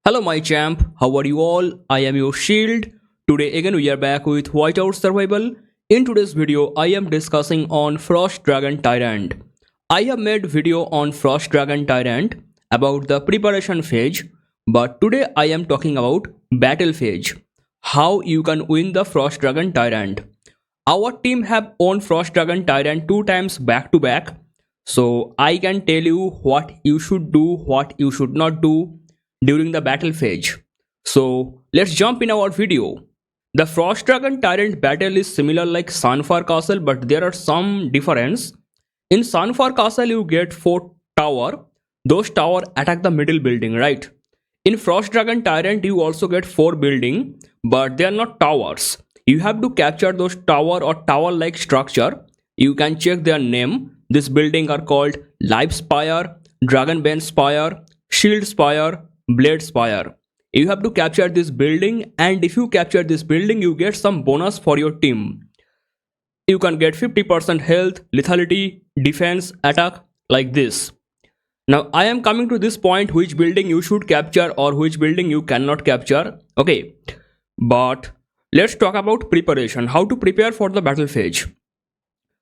Hello my champ, how are you all? I am your shield. Today again we are back with Whiteout Survival. In today's video I am discussing on Frostdragon Tyrant. I have made video on Frostdragon Tyrant about the preparation phase, but today I am talking about battle phase. How you can win the Frostdragon Tyrant. Our team have won Frostdragon Tyrant 2 times back to back. So I can tell you what you should do, what you should not do during the battle phase. So let's jump in our video. The Frostdragon Tyrant battle is similar like Sunfire Castle, but there are some difference. In Sunfire Castle you get 4 tower. Those tower attack the middle building, right? In Frostdragon Tyrant you also get 4 building, but they are not towers. You have to capture those tower or tower like structure. You can check their name. This building are called Life Spire, Dragon Bane Spire, Shield Spire, Blade Spire. You have to capture this building, and if you capture this building you get some bonus for your team. You can get 50% health, lethality, defense, attack like this. Now I am coming to this point, which building you should capture or which building you cannot capture. Okay, but let's talk about preparation. How to prepare for the battle phase.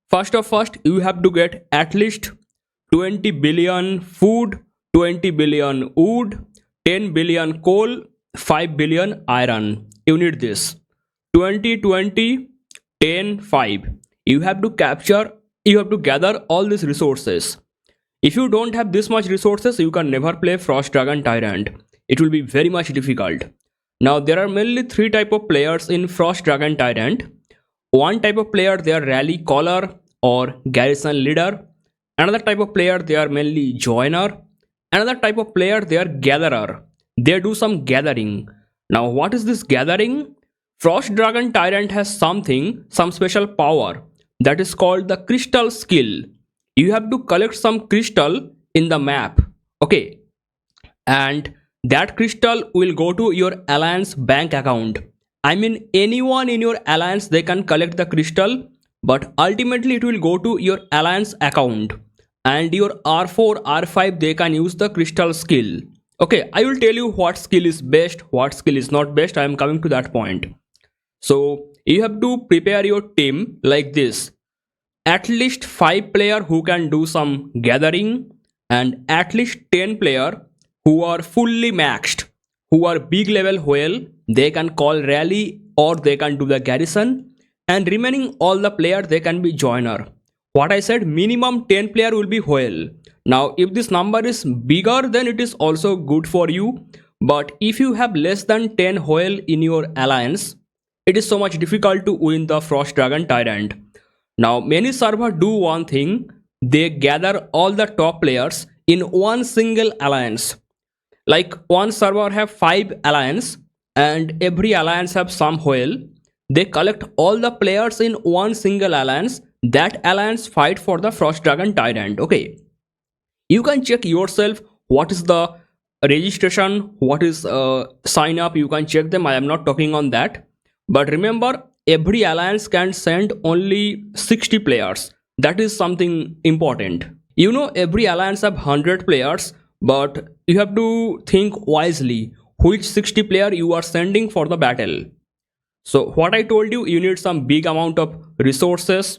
First, you have to get at least 20 billion food, 20 billion wood, 10 billion coal, 5 billion iron. You need this. 20, 20, 10, 5. You have to gather all these resources. If you don't have this much resources, you can never play Frostdragon Tyrant. It will be very much difficult. Now there are mainly 3 type of players in Frostdragon Tyrant. One type of player, they are rally caller or garrison leader. Another type of player, they are mainly joiner. Another type of player, they are gatherer. They do some gathering. Now what is this gathering? Frostdragon Tyrant has some special power that is called the crystal skill. You have to collect some crystal in the map. Okay, and that crystal will go to your alliance bank account. I mean, anyone in your alliance, they can collect the crystal, but ultimately it will go to your alliance account, and your R4, R5, they can use the crystal skill. Okay, I will tell you what skill is best, what skill is not best. I am coming to that point. So you have to prepare your team like this. At least 5 player who can do some gathering, and at least 10 player who are fully maxed, who are big level whale. They can call rally or they can do the garrison, and remaining all the player, they can be joiner. What I said, minimum 10 player will be whale. Now if this number is bigger, then it is also good for you, but if you have less than 10 whale in your alliance, it is so much difficult to win the Frostdragon Tyrant. Now many servers do one thing, they gather all the top players in one single alliance. Like one server have 5 alliance, and every alliance have some whale. They collect all the players in one single alliance. That alliance fight for the Frostdragon Tyrant. Okay, you can check yourself what is the registration, what is sign up. You can check them. I am not talking on that, but remember, every alliance can send only 60 players. That is something important. You know, every alliance have 100 players, but you have to think wisely which 60 player you are sending for the battle. So what I told you, you need some big amount of resources.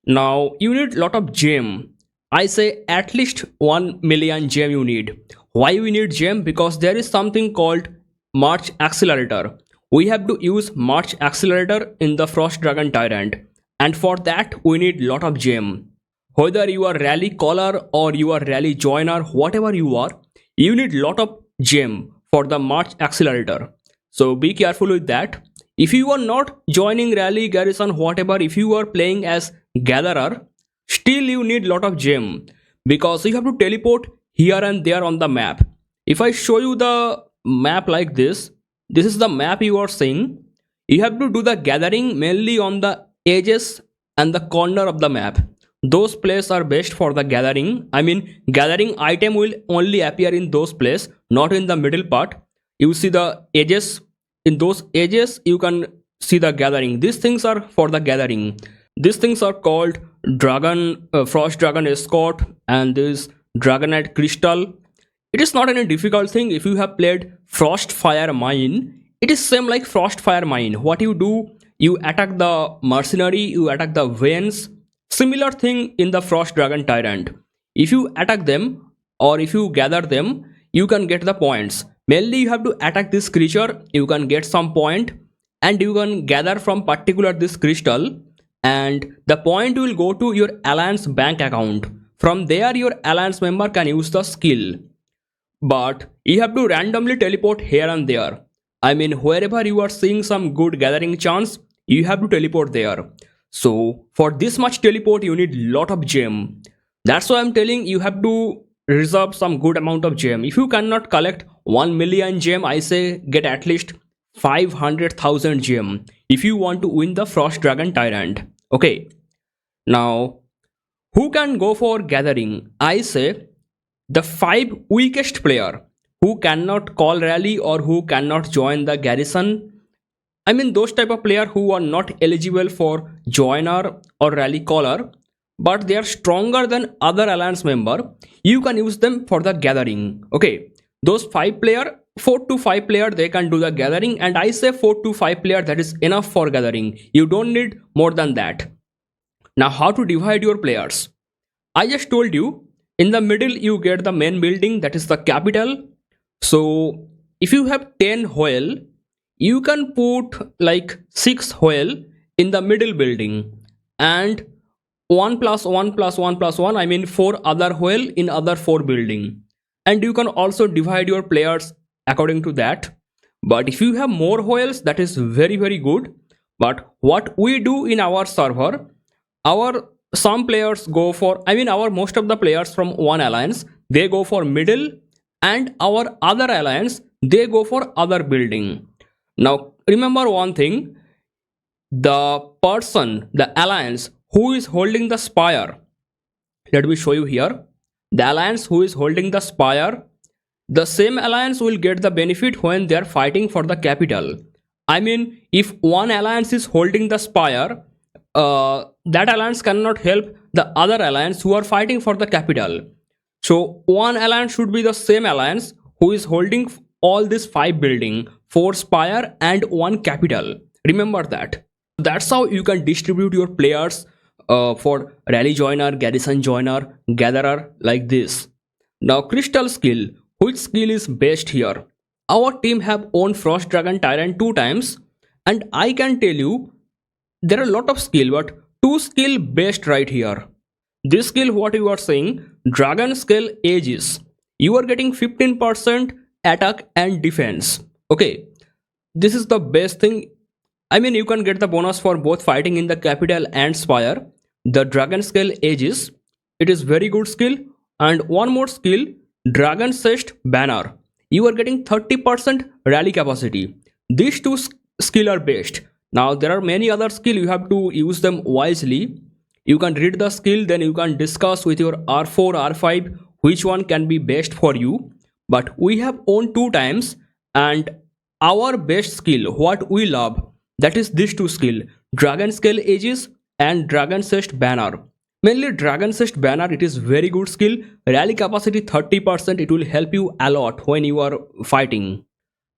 Now you need lot of gem. I say at least 1 million gem you need. Why we need gem? Because there is something called March Accelerator. We have to use March Accelerator in the Frostdragon Tyrant, and for that we need lot of gem. Whether you are rally caller or you are rally joiner, whatever you are, you need lot of gem for the March Accelerator. So be careful with that. If you are not joining rally, garrison, whatever, if you are playing as gatherer, still you need lot of gem, because you have to teleport here and there on the map. If I show you the map like this is the map you are seeing. You have to do the gathering mainly on the edges and the corner of the map. Those places are best for the gathering. I mean, gathering item will only appear in those places, not in the middle part. You see the edges. In those edges you can see the gathering. These things are for the gathering. These things are called Frostdragon Escort, and this Dragonite Crystal. It is not any difficult thing. If you have played Frostfire Mine, it is same like Frostfire Mine. What you do, you attack the mercenary, you attack the veins. Similar thing in the Frostdragon Tyrant. If you attack them or if you gather them, you can get the points. Mainly you have to attack this creature, you can get some point, and you can gather from particular this crystal, and the point will go to your alliance bank account. From there your alliance member can use the skill. But you have to randomly teleport here and there. I mean, wherever you are seeing some good gathering chance, you have to teleport there. So for this much teleport you need lot of gem. That's why I'm telling you have to reserve some good amount of gem. If you cannot collect 1 million gem, I say get at least 500,000 gem if you want to win the Frostdragon Tyrant. Okay, now who can go for gathering? I say the 5 weakest player who cannot call rally or who cannot join the garrison. I mean those type of player who are not eligible for joiner or rally caller, but they are stronger than other alliance member. You can use them for the gathering. Okay, those 4 to 5 player, they can do the gathering, and I say 4 to 5 player, that is enough for gathering. You don't need more than that. Now how to divide your players? I just told you, in the middle you get the main building, that is the capital. So if you have 10 whale, you can put like 6 whale in the middle building, and 1 plus 1 plus 1 plus 1, I mean 4 other whale in other 4 building. And you can also divide your players according to that. But if you have more whales, that is very good. But what we do in our server, some players go for, I mean our most of the players from one alliance, they go for middle, and our other alliance, they go for other building. Now remember one thing, the alliance who is holding the spire, let me show you here. The alliance who is holding the spire, the same alliance will get the benefit when they are fighting for the capital. I mean, if one alliance is holding the spire, that alliance cannot help the other alliance who are fighting for the capital. So one alliance should be the same alliance who is holding all these 5 building, 4 spire and 1 capital. Remember that. That's how you can distribute your players for rally joiner, garrison joiner, gatherer, like this. Now crystal skill, which skill is best here? Our team have owned Frostdragon Tyrant 2 times, and I can tell you there are a lot of skill, but 2 skill best right here. This skill, what you are saying, dragon scale ages, you are getting 15% attack and defense. Okay, this is the best thing. I mean you can get the bonus for both fighting in the capital and spire. The dragon scale ages, it is very good skill. And one more skill, dragon chest banner, you are getting 30% rally capacity. These 2 skill are best. Now there are many other skill, you have to use them wisely. You can read the skill, then you can discuss with your R4, R5 which one can be best for you. But we have owned 2 times, and our best skill, what we love, that is these 2 skill, dragon scale ages and dragon chest banner. Mainly dragon chest banner, it is very good skill. Rally capacity 30%, it will help you a lot when you are fighting.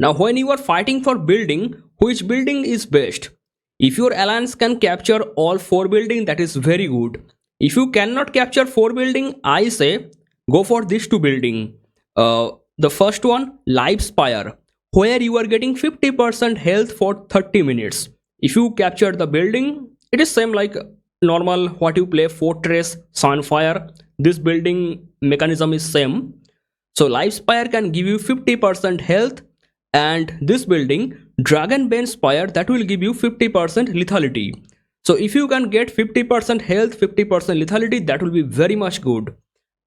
Now when you are fighting for building, which building is best? If your alliance can capture all 4 building, that is very good. If you cannot capture 4 building, I say go for these 2 building. The first one, live spire, where you are getting 50% health for 30 minutes. If you capture the building, it is same like normal what you play fortress, sunfire. This building mechanism is same. So live spire can give you 50% health, and this building dragon bane spire, that will give you 50% lethality. So if you can get 50% health, 50% lethality, that will be very much good.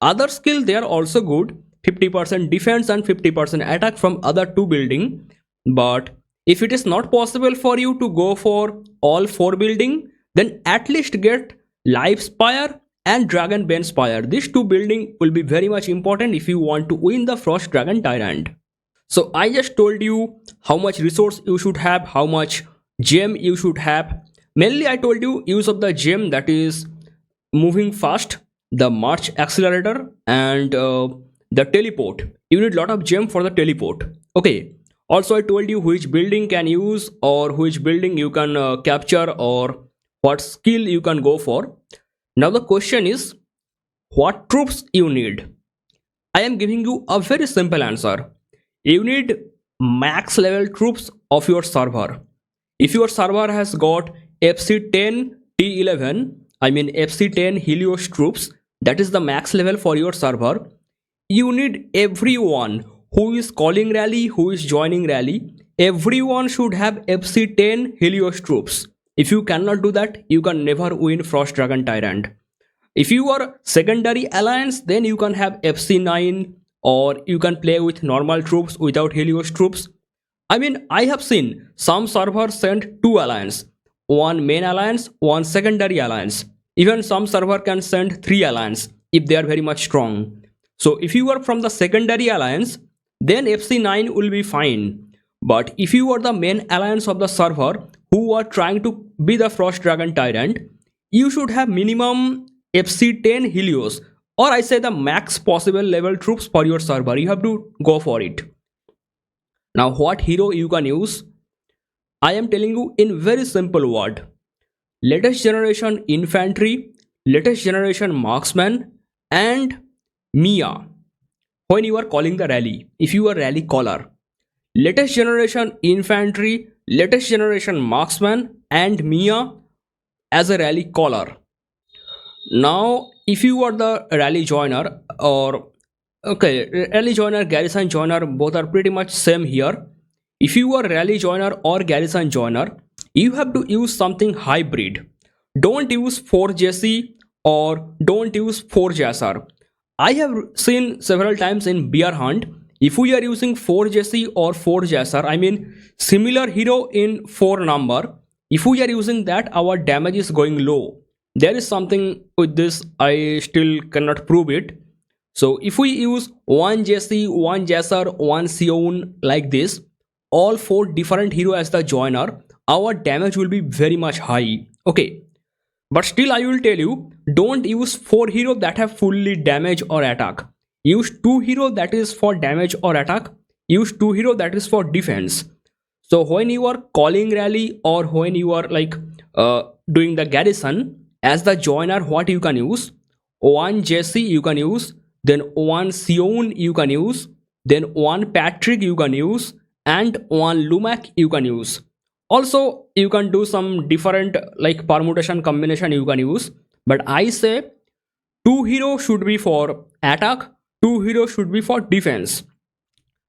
Other skill, they are also good, 50% defense and 50% attack from other 2 building. But if it is not possible for you to go for all 4 building, then at least get live spire and dragon bane spire. These 2 building will be very much important if you want to win the Frostdragon Tyrant. So I just told you how much resource you should have, how much gem you should have. Mainly I told you use of the gem, that is moving fast, the march accelerator, and the teleport. You need lot of gem for the teleport. Okay. Also, I told you which building can use or which building you can capture or what skill you can go for. Now the question is, what troops you need? I am giving you a very simple answer. You need max level troops of your server. If your server has got FC10 T11, I mean FC10 Helios troops, that is the max level for your server. You need everyone who is calling rally, who is joining rally. Everyone should have FC10 Helios troops. If you cannot do that, you can never win Frostdragon Tyrant. If you are secondary alliance, then you can have FC9 or you can play with normal troops without Helios troops. I mean, I have seen some servers send two alliance, one main alliance, one secondary alliance. Even some server can send three alliance if they are very much strong. So if you are from the secondary alliance, then FC9 will be fine. But if you are the main alliance of the server who are trying to be the Frostdragon Tyrant, you should have minimum FC10 Helios, or I say the max possible level troops for your server. You have to go for it. Now what hero you can use? I am telling you in very simple word. Latest generation infantry, latest generation marksman, and Mia when you are calling the rally, if you are rally caller. Latest generation infantry, latest generation marksman, and Mia as a rally caller. Now if you are the rally joiner or okay, rally joiner, garrison joiner, both are pretty much same here. If you are rally joiner or garrison joiner, you have to use something hybrid. Don't use 4JC or don't use 4JSR. I have seen several times in bear hunt, if we are using 4JC or 4JSR, I mean similar hero in 4 number, if we are using that, our damage is going low. There is something with this, I still cannot prove it. So if we use 1 JC, 1 Jasser, 1 Sion like this, all 4 different hero as the joiner, our damage will be very much high. Okay. But still I will tell you, don't use 4 hero that have fully damage or attack. Use 2 hero that is for damage or attack. Use 2 hero that is for defense. So when you are calling rally or when you are like doing the garrison, as the joiner what you can use? 1 Jesse you can use, then 1 Sion you can use, then 1 Patrick you can use, and 1 Lumac you can use. Also you can do some different like permutation combination you can use, but I say 2 hero should be for attack, 2 hero should be for defense,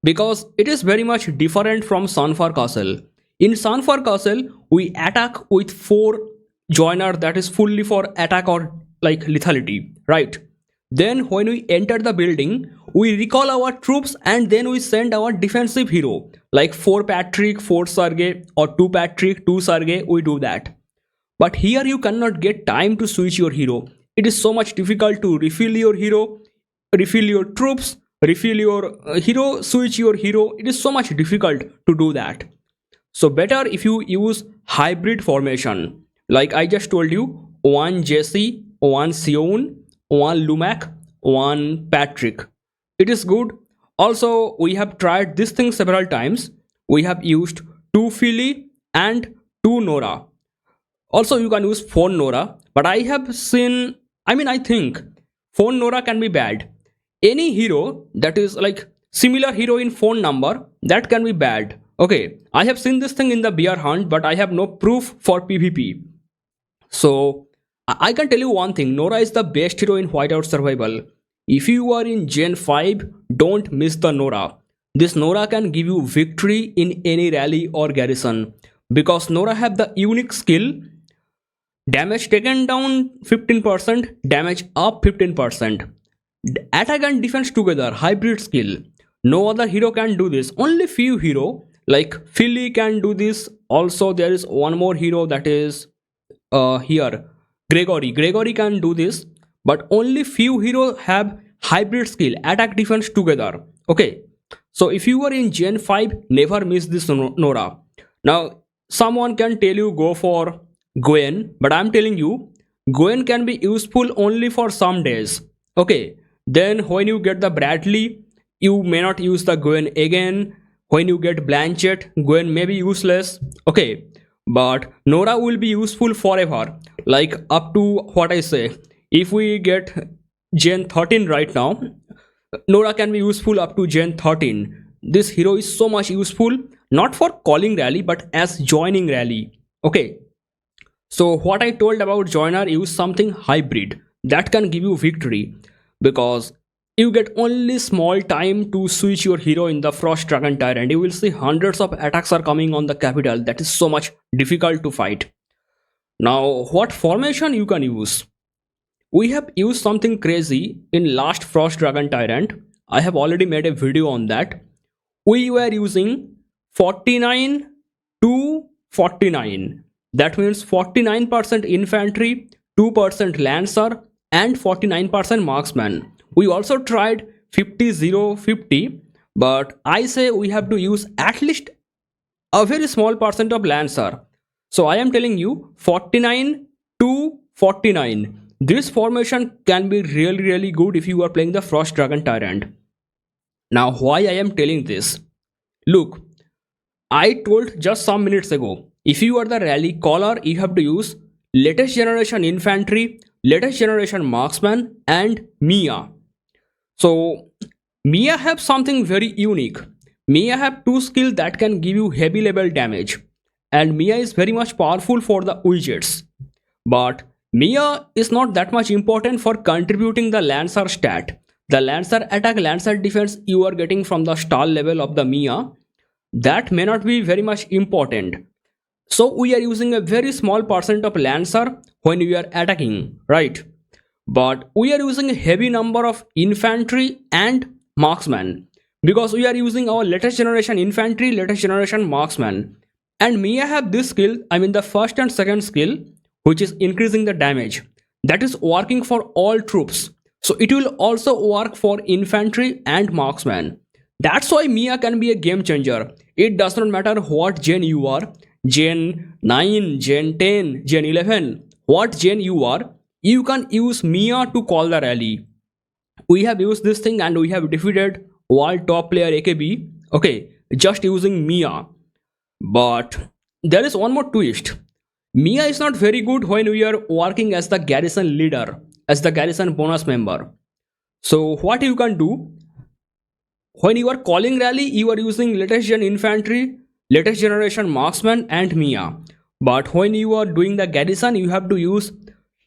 because it is very much different from Sunfar Castle. In Sunfar Castle we attack with 4 joiner that is fully for attack or like lethality, right? Then when we enter the building, we recall our troops and then we send our defensive hero like 4 Patrick, 4 Sergey, or 2 Patrick, 2 Sergey, we do that. But here you cannot get time to switch your hero. It is so much difficult to refill your hero, refill your troops, refill your hero, switch your hero. It is so much difficult to do that. So better if you use hybrid formation. Like I just told you, 1 Jesse, 1 Sion, 1 Lumac, 1 Patrick. It is good. Also, we have tried this thing several times. We have used 2 Philly and 2 Nora. Also, you can use 4 Nora. But I have seen, I think 4 Nora can be bad. Any hero that is like similar hero in phone number, that can be bad. Okay, I have seen this thing in the bear hunt, but I have no proof for PvP. So I can tell you one thing, Nora is the best hero in Whiteout Survival. If you are in Gen 5, don't miss the Nora. This Nora can give you victory in any rally or garrison, because Nora have the unique skill, damage taken down 15%, damage up 15%. Attack and defense together, hybrid skill. No other hero can do this. Only few hero like Philly can do this. Also there is one more hero that is here, Gregory can do this, but only few heroes have hybrid skill, attack defense together. Okay, so if you are in Gen 5, never miss this Nora. Now someone can tell you go for Gwen, but I'm telling you Gwen can be useful only for some days. Okay, then when you get the Bradley, you may not use the Gwen again. When you get Blanchett, Gwen may be useless. Okay, but Nora will be useful forever. Like up to what I say. If we get Gen 13 right now, Nora can be useful up to Gen 13. This hero is so much useful, not for calling rally, but as joining rally. Okay, so what I told about joiner, use something hybrid that can give you victory, because you get only small time to switch your hero in the Frostdragon Tyrant. You will see hundreds of attacks are coming on the capital. That is so much difficult to fight. Now, what formation you can use? We have used something crazy in last Frostdragon Tyrant. I have already made a video on that. We were using 49 to 49. That means 49% infantry, 2% lancer, and 49% marksman. We also tried 50-0-50, but I say we have to use at least a very small percent of lancer. So I am telling you 49 to 49. This formation can be really good if you are playing the Frostdragon Tyrant. Now why I am telling this? Look, I told just some minutes ago, if you are the rally caller, you have to use latest generation infantry, latest generation marksman, and Mia. So Mia have something very unique. Mia have two skills that can give you heavy level damage, and Mia is very much powerful for the widgets. But Mia is not that much important for contributing the Lancer stat. The Lancer attack, Lancer defense you are getting from the stall level of the Mia, that may not be very much important. So we are using a very small percent of Lancer when we are attacking, right? But we are using a heavy number of infantry and marksman, because we are using our latest generation infantry, latest generation marksman. And Mia have this skill, I mean the first and second skill, which is increasing the damage. That is working for all troops. So it will also work for infantry and marksman. That's why Mia can be a game changer. It does not matter what gen you are, gen 9, gen 10, gen 11, what gen you are, you can use Mia to call the rally. We have used this thing and we have defeated world top player AKB, okay, just using Mia. But there is one more twist. Mia is not very good when we are working as the garrison leader, as the garrison bonus member. So what you can do, when you are calling rally, you are using latest gen infantry, latest generation marksman, and Mia. But when you are doing the garrison, you have to use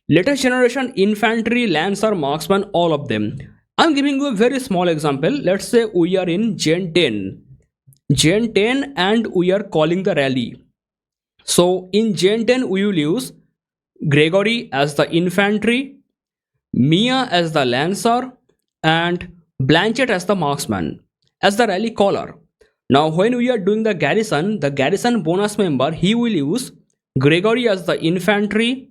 latest generation infantry, lancer, marksman, all of them. I'm giving you a very small example. Let's say we are in gen 10. Gen 10 and we are calling the rally. So in gen 10 we will use Gregory as the infantry, Mia as the lancer, and Blanchett as the marksman, as the rally caller. Now when we are doing the garrison bonus member, he will use Gregory as the infantry,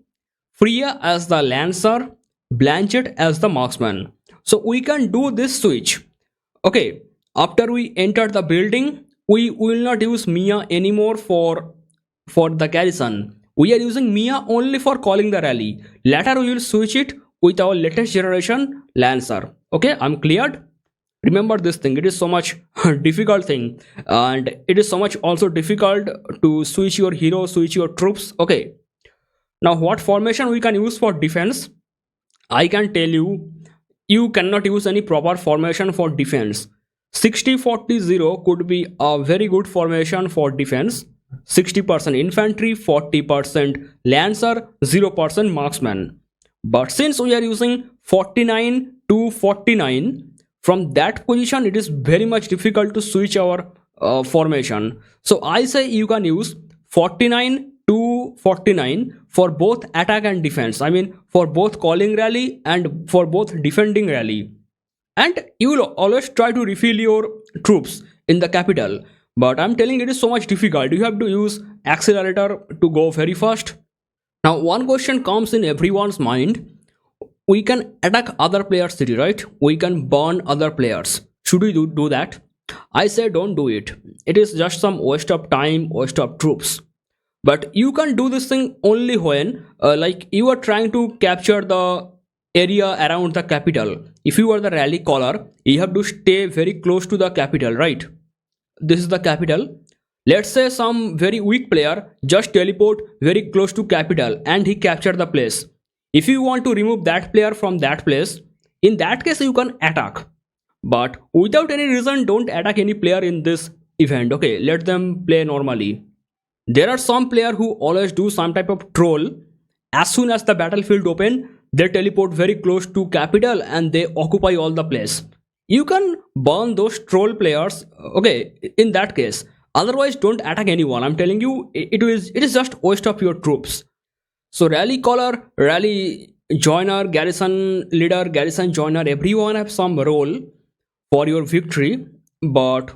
Freya as the lancer, Blanchett as the marksman. So we can do this switch. Okay, after we enter the building, we will not use Mia anymore for the garrison. We are using Mia only for calling the rally. Later we will switch it with our latest generation lancer. Okay, I'm cleared. Remember this thing, it is so much difficult thing, and it is so much also difficult to switch your hero, switch your troops. Okay, now what formation we can use for defense? I can tell you, you cannot use any proper formation for defense. 60-40-0 could be a very good formation for defense. 60% infantry, 40% lancer, 0% marksman. But since we are using 49 to 49, from that position it is very much difficult to switch our formation. So I say you can use 49 to 49 for both attack and defense. I mean for both calling rally and for both defending rally. And you will always try to refill your troops in the capital. But I'm telling it is so much difficult. You have to use accelerator to go very fast. Now one question comes in everyone's mind. We can attack other players' city, right? We can burn other players. Should we do that? I say don't do it. It is just some waste of time, waste of troops. But you can do this thing only when like you are trying to capture the area around the capital. If you are the rally caller, you have to stay very close to the capital, right? This is the capital. Let's say some very weak player just teleport very close to capital and he captured the place. If you want to remove that player from that place, in that case you can attack. But without any reason, don't attack any player in this event. Okay, let them play normally. There are some players who always do some type of troll. As soon as the battlefield open, they teleport very close to capital and they occupy all the place. You can burn those troll players, okay, in that case. Otherwise, don't attack anyone. I'm telling you, it is just waste of your troops. So rally caller, rally joiner, garrison leader, garrison joiner, everyone have some role for your victory, but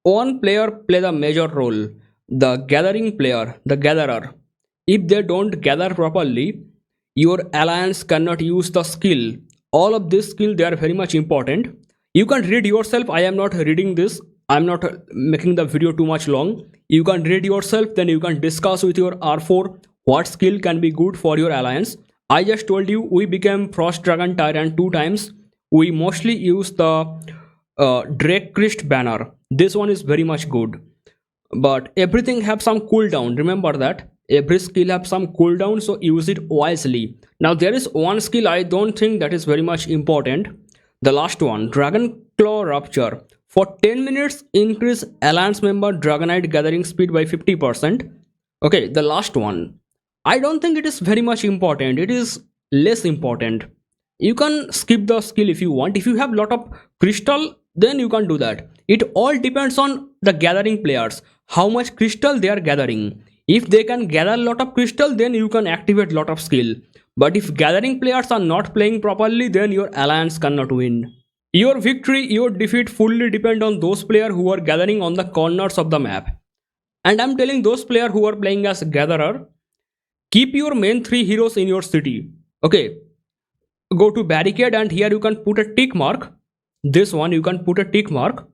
one player play the major role, the gathering player, the gatherer. If they don't gather properly, your alliance cannot use the skill. All of this skill, they are very much important. You can read yourself. I am not reading this. I'm not making the video too much long. You can read yourself, then you can discuss with your R4 what skill can be good for your alliance. I just told you we became Frostdragon Tyrant 2 times. We mostly use the Drake Christ banner. This one is very much good. But everything have some cooldown. Remember that. Every skill have some cooldown, so use it wisely. Now there is one skill I don't think that is very much important. The last one, Dragon Claw Rupture. For 10 minutes, increase alliance member Dragonite gathering speed by 50%. Okay, the last one. I don't think it is very much important. It is less important. You can skip the skill if you want. If you have lot of crystal, then you can do that. It all depends on the gathering players. How much crystal they are gathering. If they can gather a lot of crystal, then you can activate lot of skill. But if gathering players are not playing properly, then your alliance cannot win. Your victory, your defeat fully depend on those players who are gathering on the corners of the map. And I'm telling those players who are playing as gatherer, keep your main 3 heroes in your city. Okay, go to barricade and here you can put a tick mark. This one you can put a tick mark.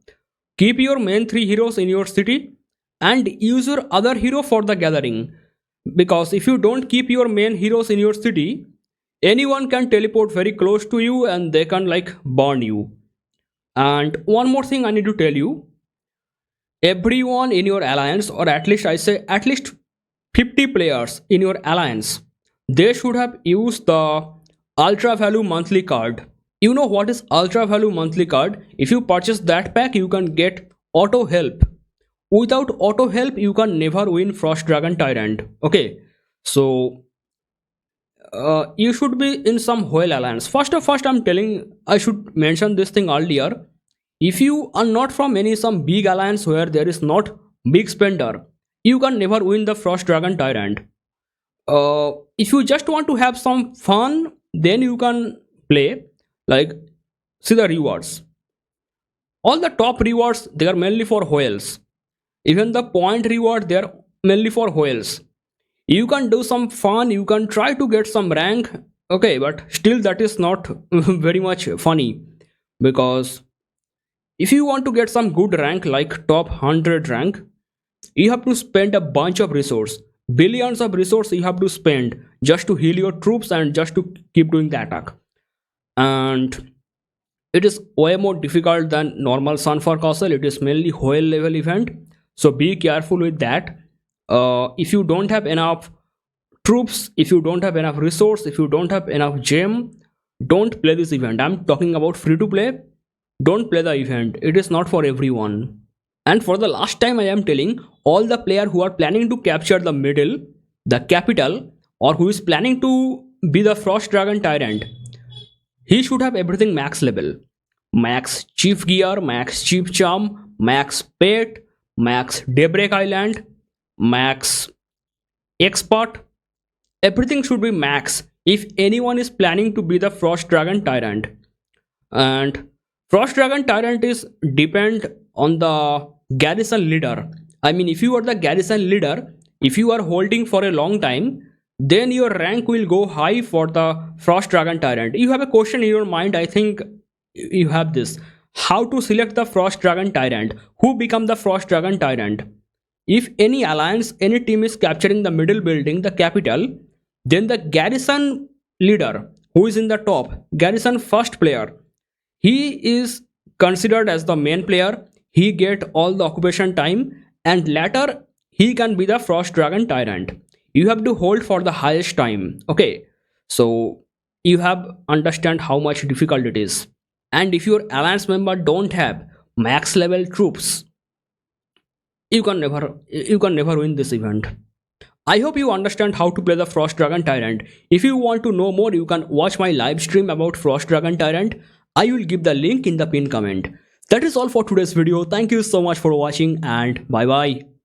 Keep your main 3 heroes in your city and use your other hero for the gathering. Because if you don't keep your main heroes in your city, anyone can teleport very close to you and they can like burn you. And one more thing I need to tell you, everyone in your alliance, or at least I say at least 50 players in your alliance, they should have used the ultra value monthly card. You know what is ultra value monthly card? If you purchase that pack, you can get auto help. Without auto help, you can never win Frostdragon Tyrant. Okay, so you should be in some whale alliance. First, I'm telling, I should mention this thing earlier. If you are not from any some big alliance where there is not big spender, you can never win the Frostdragon Tyrant. If you just want to have some fun, then you can play. Like, see the rewards. All the top rewards, they are mainly for whales. Even the point reward, they are mainly for whales. You can do some fun, you can try to get some rank, okay, but still that is not very much funny. Because if you want to get some good rank like top 100 rank, you have to spend a bunch of resource, billions of resource you have to spend just to heal your troops and just to keep doing the attack. And it is way more difficult than normal Sunfire Castle. It is mainly whale level event, so be careful with that. If you don't have enough troops, if you don't have enough resource, if you don't have enough gem, don't play this event. I'm talking about free to play. Don't play the event. It is not for everyone. And for the last time I am telling all the players who are planning to capture the middle, the capital, or who is planning to be the Frostdragon Tyrant, he should have everything max level. Max chief gear, max chief charm, max pet, max daybreak island, max expert. Everything should be max if anyone is planning to be the Frostdragon Tyrant. And Frostdragon Tyrant is depend on the garrison leader. I mean, if you are the garrison leader, if you are holding for a long time, then your rank will go high for the Frostdragon Tyrant. You have a question in your mind, I think you have this. How to select the Frostdragon Tyrant? Who become the Frostdragon Tyrant? If any alliance, any team is capturing the middle building, the capital, then the garrison leader, who is in the top. Garrison first player. He is considered as the main player. He get all the occupation time, and later he can be the Frostdragon Tyrant. You have to hold for the highest time. Okay, so you have understand how much difficult it is. And if your alliance member don't have max level troops, you can never win this event. I hope you understand how to play the Frostdragon Tyrant. If you want to know more, you can watch my live stream about Frostdragon Tyrant. I will give the link in the pinned comment. That is all for today's video. Thank you so much for watching, and bye bye.